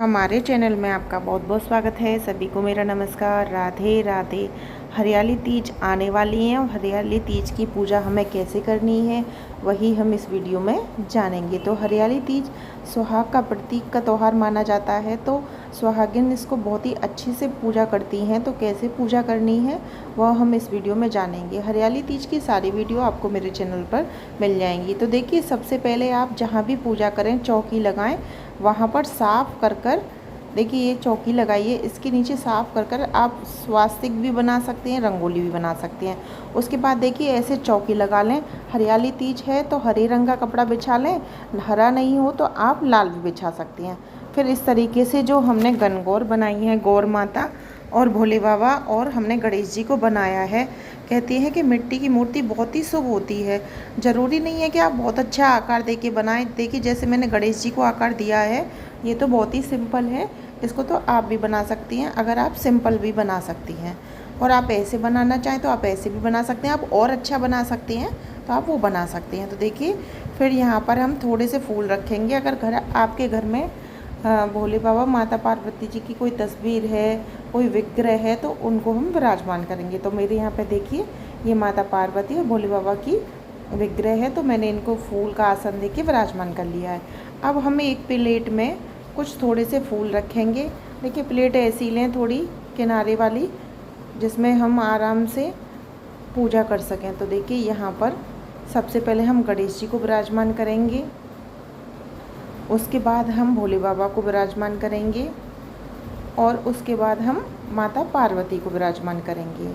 हमारे चैनल में आपका बहुत बहुत स्वागत है। सभी को मेरा नमस्कार। राधे राधे। हरियाली तीज आने वाली है और हरियाली तीज की पूजा हमें कैसे करनी है वही हम इस वीडियो में जानेंगे। तो हरियाली तीज सुहाग का प्रतीक का त्यौहार माना जाता है। तो सुहागिन इसको बहुत ही अच्छे से पूजा करती हैं। तो कैसे पूजा करनी है वह हम इस वीडियो में जानेंगे। हरियाली तीज की सारी वीडियो आपको मेरे चैनल पर मिल जाएंगी। तो देखिए, सबसे पहले आप जहाँ भी पूजा करें चौकी लगाएं, वहाँ पर साफ़ कर कर देखिए ये चौकी लगाइए। इसके नीचे साफ़ कर कर आप स्वास्तिक भी बना सकते हैं, रंगोली भी बना सकते हैं। उसके बाद देखिए ऐसे चौकी लगा लें। हरियाली तीज है तो हरे रंग का कपड़ा बिछा लें, हरा नहीं हो तो आप लाल भी बिछा सकते हैं। फिर इस तरीके से जो हमने गणगौर बनाई है, गौर माता और भोले बाबा और हमने गणेश जी को बनाया है। कहती हैं कि मिट्टी की मूर्ति बहुत ही शुभ होती है। ज़रूरी नहीं है कि आप बहुत अच्छा आकार दे के बनाएं। देखिए जैसे मैंने गणेश जी को आकार दिया है, ये तो बहुत ही सिंपल है। इसको तो आप भी बना सकती हैं, अगर आप सिंपल भी बना सकती हैं। और आप ऐसे बनाना चाहें तो आप ऐसे भी बना सकते हैं। आप और अच्छा बना सकते हैं तो आप वो बना सकते हैं। तो देखिए फिर यहाँ पर हम थोड़े से फूल रखेंगे। अगर आपके घर में भोले बाबा माता पार्वती जी की कोई तस्वीर है, कोई विग्रह है, तो उनको हम विराजमान करेंगे। तो मेरे यहाँ पे देखिए ये माता पार्वती और भोले बाबा की विग्रह है, तो मैंने इनको फूल का आसन दे के विराजमान कर लिया है। अब हम एक प्लेट में कुछ थोड़े से फूल रखेंगे। देखिए प्लेट ऐसी लें थोड़ी किनारे वाली, जिसमें हम आराम से पूजा कर सकें। तो देखिए यहाँ पर सबसे पहले हम गणेश जी को विराजमान करेंगे, उसके बाद हम भोले बाबा को विराजमान करेंगे और उसके बाद हम माता पार्वती को विराजमान करेंगे।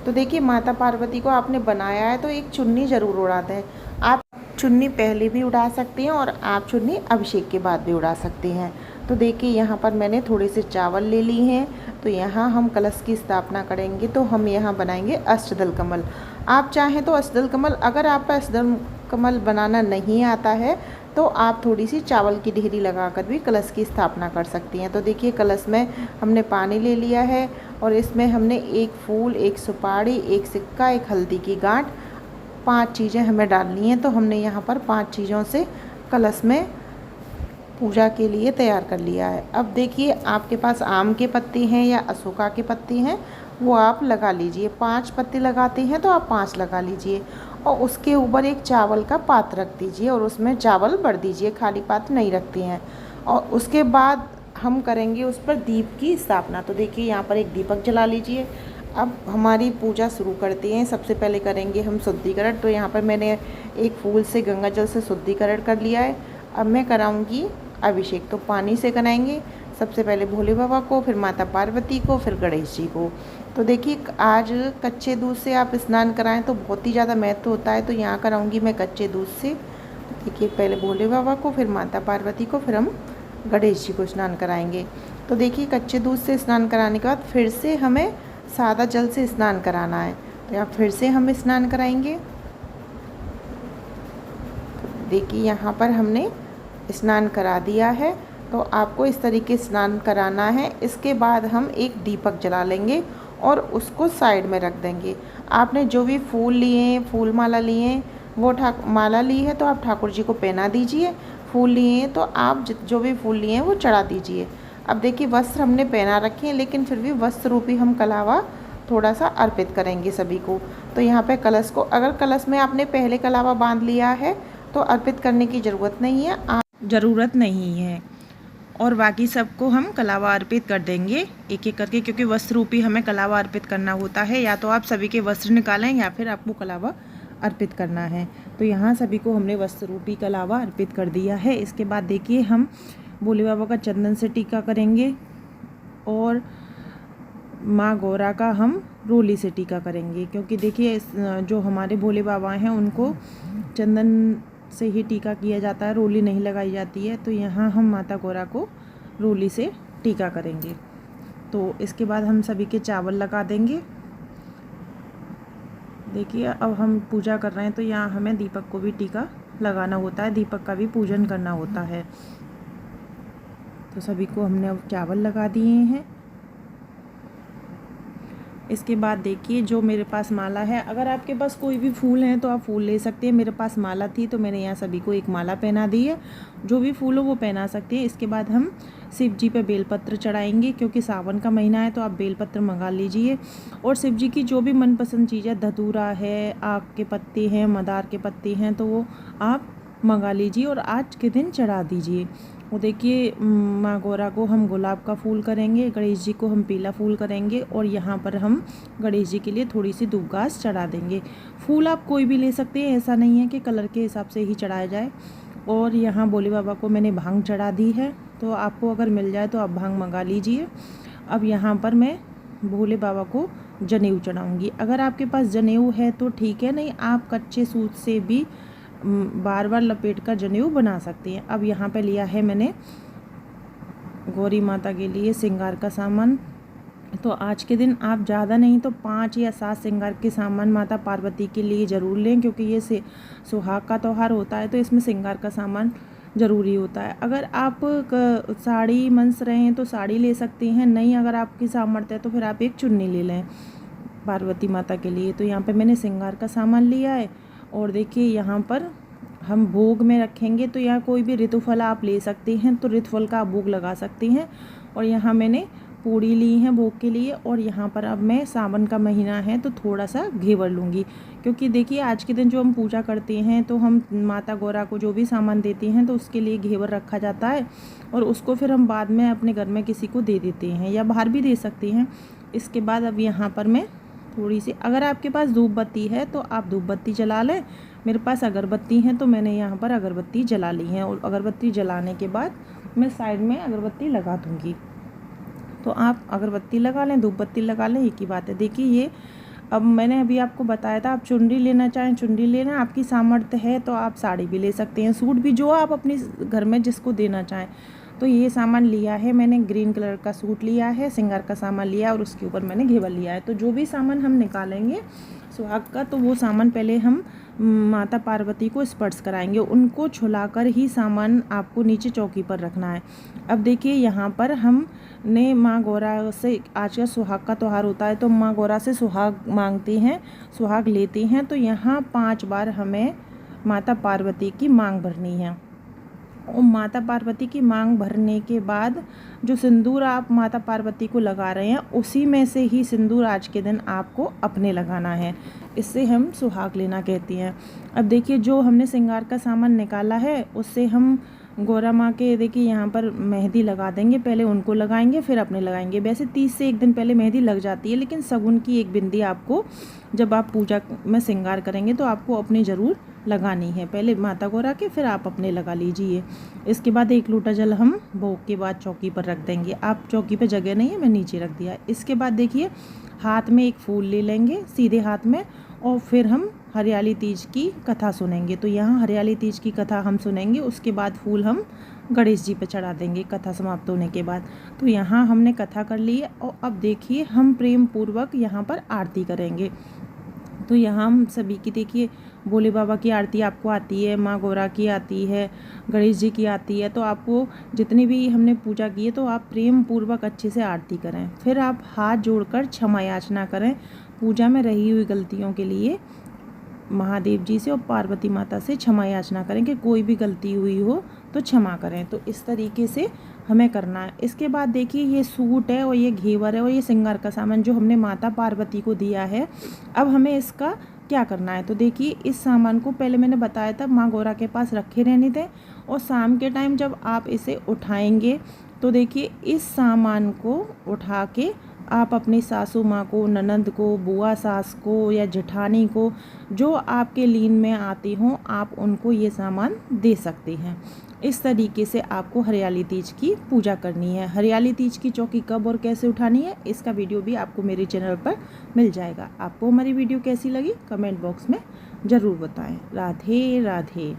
तो देखिए माता पार्वती को आपने बनाया है तो एक चुन्नी ज़रूर उड़ा दें। आप चुन्नी पहले भी उड़ा सकते हैं और आप चुन्नी अभिषेक के बाद भी उड़ा सकते हैं। तो देखिए यहाँ पर मैंने थोड़े से चावल ले ली हैं। तो यहाँ हम कलश की स्थापना करेंगे। तो हम यहाँ बनाएंगे अष्टदल कमल। आप चाहें तो अष्टदल कमल, अगर आप अष्टदल कमल बनाना नहीं आता है तो आप थोड़ी सी चावल की ढेरी लगाकर भी कलश की स्थापना कर सकती हैं। तो देखिए कलश में हमने पानी ले लिया है और इसमें हमने एक फूल, एक सुपारी, एक सिक्का, एक हल्दी की गांठ, 5 चीज़ें हमें डालनी हैं। तो हमने यहाँ पर 5 चीज़ों से कलश में पूजा के लिए तैयार कर लिया है। अब देखिए आपके पास आम के पत्ते हैं या अशोका के पत्ते हैं, वो आप लगा लीजिए। 5 पत्ते लगाते हैं तो आप 5 लगा लीजिए और उसके ऊपर एक चावल का पात्र रख दीजिए और उसमें चावल भर दीजिए, खाली पात्र नहीं रखते हैं। और उसके बाद हम करेंगे उस पर दीप की स्थापना। तो देखिए यहाँ पर एक दीपक जला लीजिए। अब हमारी पूजा शुरू करते हैं। सबसे पहले करेंगे हम शुद्धिकरण। तो यहाँ पर मैंने एक फूल से गंगा जल से शुद्धिकरण कर लिया है। अब मैं कराऊंगी अभिषेक। तो पानी से कराएंगे, सबसे पहले भोले बाबा को, फिर माता पार्वती को, फिर गणेश जी को। तो देखिए आज कच्चे दूध से आप स्नान कराएं तो बहुत ही ज़्यादा महत्व होता है। तो यहाँ कराऊंगी मैं कच्चे दूध से। देखिए पहले भोले बाबा को, फिर माता पार्वती को, फिर हम गणेश जी को स्नान कराएंगे। तो देखिए कच्चे दूध से स्नान कराने के बाद फिर से हमें सादा जल से स्नान कराना है। तो यहाँ फिर से हम स्नान कराएंगे। देखिए यहाँ पर हमने स्नान करा दिया है। तो आपको इस तरीके स्नान कराना है। इसके बाद हम एक दीपक जला लेंगे और उसको साइड में रख देंगे। आपने जो भी फूल लिए हैं, फूल माला लिए हैं, वो माला ली है तो आप ठाकुर जी को पहना दीजिए। फूल लिए हैं तो आप जो भी फूल लिए हैं वो चढ़ा दीजिए। अब देखिए वस्त्र हमने पहना रखे हैं, लेकिन फिर भी वस्त्र रूपी हम कलावा थोड़ा सा अर्पित करेंगे सभी को। तो यहाँ पे कलश को, अगर कलश में आपने पहले कलावा बांध लिया है तो अर्पित करने की ज़रूरत नहीं है और बाकी सबको हम कलावा अर्पित कर देंगे एक एक करके, क्योंकि वस्त्र रूपी हमें कलावा अर्पित करना होता है। या तो आप सभी के वस्त्र निकालें या फिर आपको कलावा अर्पित करना है। तो यहाँ सभी को हमने वस्त्र रूपी कलावा अर्पित कर दिया है। इसके बाद देखिए हम भोले बाबा का चंदन से टीका करेंगे और माँ गौरा का हम रोली से टीका करेंगे, क्योंकि देखिए जो हमारे भोले बाबा हैं उनको चंदन से ही टीका किया जाता है, रोली नहीं लगाई जाती है। तो यहाँ हम माता गौरा को रोली से टीका करेंगे। तो इसके बाद हम सभी के चावल लगा देंगे। देखिए अब हम पूजा कर रहे हैं तो यहाँ हमें दीपक को भी टीका लगाना होता है, दीपक का भी पूजन करना होता है। तो सभी को हमने अब चावल लगा दिए हैं। इसके बाद देखिए जो मेरे पास माला है, अगर आपके पास कोई भी फूल हैं तो आप फूल ले सकते हैं। मेरे पास माला थी तो मैंने यहाँ सभी को एक माला पहना दी है। जो भी फूल हो वो पहना सकते हैं। इसके बाद हम शिव जी पे बेलपत्र चढ़ाएंगे, क्योंकि सावन का महीना है तो आप बेलपत्र मंगा लीजिए। और शिव जी की जो भी मनपसंद चीज़ है, धतूरा है, आक के पत्ते हैं, मदार के पत्ते हैं, तो वो आप मंगा लीजिए और आज के दिन चढ़ा दीजिए। वो देखिए माँ गौरा को हम गुलाब का फूल करेंगे, गणेश जी को हम पीला फूल करेंगे और यहाँ पर हम गणेश जी के लिए थोड़ी सी दूब घास चढ़ा देंगे। फूल आप कोई भी ले सकते हैं, ऐसा नहीं है कि कलर के हिसाब से ही चढ़ाया जाए। और यहाँ भोले बाबा को मैंने भांग चढ़ा दी है, तो आपको अगर मिल जाए तो आप भांग मंगा लीजिए। अब यहाँ पर मैं भोले बाबा को जनेऊ चढ़ाऊँगी। अगर आपके पास जनेऊ है तो ठीक है, नहीं आप कच्चे सूत से भी बार बार लपेट कर जनेऊ बना सकती हैं। अब यहाँ पे लिया है मैंने गौरी माता के लिए श्रृंगार का सामान। तो आज के दिन आप ज़्यादा नहीं तो 5 या 7 श्रृंगार के सामान माता पार्वती के लिए ज़रूर लें, क्योंकि ये से सुहाग का त्यौहार होता है तो इसमें श्रृंगार का सामान ज़रूरी होता है। अगर आप साड़ी मंस रहे हैं तो साड़ी ले सकती हैं, नहीं अगर आपकी सामर्थ्य है तो फिर आप एक चुन्नी ले लें पार्वती माता के लिए। तो यहाँ पे मैंने श्रृंगार का सामान लिया है। और देखिए यहाँ पर हम भोग में रखेंगे तो यहाँ कोई भी ऋतुफल आप ले सकते हैं, तो ऋतुफल का आप भोग लगा सकते हैं। और यहाँ मैंने पूड़ी ली है भोग के लिए। और यहाँ पर अब मैं सावन का महीना है तो थोड़ा सा घेवर लूँगी, क्योंकि देखिए आज के दिन जो हम पूजा करते हैं तो हम माता गौरा को जो भी सामान देते हैं तो उसके लिए घेवर रखा जाता है और उसको फिर हम बाद में अपने घर में किसी को दे देते हैं या बाहर भी दे सकते हैं। इसके बाद अब यहाँ पर मैं थोड़ी सी, अगर आपके पास धूप बत्ती है तो आप धूप बत्ती जला लें। मेरे पास अगरबत्ती हैं तो मैंने यहाँ पर अगरबत्ती जला ली है। और अगरबत्ती जलाने के बाद मैं साइड में अगरबत्ती लगा दूँगी। तो आप अगरबत्ती लगा लें, धूप बत्ती लगा लें, एक ही बात है। देखिए ये अब मैंने अभी आपको बताया था, आप चुनरी लेना चाहें चुनरी लेना, आपकी सामर्थ्य है तो आप साड़ी भी ले सकते हैं, सूट भी, जो आप अपने घर में जिसको देना चाहें। तो ये सामान लिया है मैंने, ग्रीन कलर का सूट लिया है, श्रृंगार का सामान लिया और उसके ऊपर मैंने घेवर लिया है। तो जो भी सामान हम निकालेंगे सुहाग का, तो वो सामान पहले हम माता पार्वती को स्पर्श कराएंगे, उनको छुलाकर ही सामान आपको नीचे चौकी पर रखना है। अब देखिए यहाँ पर हमने माँ गौरा से, आज का सुहाग का त्यौहार होता है तो माँ गौरा से सुहाग मांगते हैं, सुहाग लेते हैं। तो यहाँ 5 बार हमें माता पार्वती की मांग भरनी है। और माता पार्वती की मांग भरने के बाद जो सिंदूर आप माता पार्वती को लगा रहे हैं उसी में से ही सिंदूर आज के दिन आपको अपने लगाना है। इससे हम सुहाग लेना कहती हैं। अब देखिए जो हमने श्रृंगार का सामान निकाला है उससे हम गौरा माँ के, देखिए यहाँ पर मेहंदी लगा देंगे, पहले उनको लगाएंगे फिर अपने लगाएंगे। वैसे 30 से 1 दिन पहले मेहंदी लग जाती है, लेकिन शगुन की एक बिंदी आपको जब आप पूजा में श्रृंगार करेंगे तो आपको अपनी ज़रूर लगानी है, पहले माता गौरा के फिर आप अपने लगा लीजिए। इसके बाद 1 लोटा जल हम भोग के बाद चौकी पर रख देंगे। आप चौकी पर जगह नहीं है, मैं नीचे रख दिया। इसके बाद देखिए हाथ में एक फूल ले लेंगे सीधे हाथ में और फिर हम हरियाली तीज की कथा सुनेंगे। तो यहाँ हरियाली तीज की कथा हम सुनेंगे, उसके बाद फूल हम गणेश जी पे चढ़ा देंगे कथा समाप्त होने के बाद। तो यहाँ हमने कथा कर ली है और अब देखिए हम प्रेम पूर्वक यहाँ पर आरती करेंगे। तो यहाँ हम सभी की, देखिए भोले बाबा की आरती आपको आती है, माँ गौरा की आती है, गणेश जी की आती है। तो आपको जितनी भी हमने पूजा की है तो आप प्रेम पूर्वक अच्छे से आरती करें। फिर आप हाथ जोड़कर क्षमा याचना करें पूजा में रही हुई गलतियों के लिए। महादेव जी से और पार्वती माता से क्षमा याचना करें कि कोई भी गलती हुई हो तो क्षमा करें। तो इस तरीके से हमें करना है। इसके बाद देखिए ये सूट है और ये घेवर है और ये श्रृंगार का सामान जो हमने माता पार्वती को दिया है, अब हमें इसका क्या करना है। तो देखिए इस सामान को पहले मैंने बताया था माँ गौरा के पास रखे रहने दें और शाम के टाइम जब आप इसे उठाएंगे तो देखिए इस सामान को उठा के आप अपनी सासू माँ को, ननंद को, बुआ सास को या जेठानी को, जो आपके लीन में आती हों, आप उनको ये सामान दे सकते हैं। इस तरीके से आपको हरियाली तीज की पूजा करनी है। हरियाली तीज की चौकी कब और कैसे उठानी है इसका वीडियो भी आपको मेरे चैनल पर मिल जाएगा। आपको हमारी वीडियो कैसी लगी कमेंट बॉक्स में ज़रूर बताएं। राधे राधे।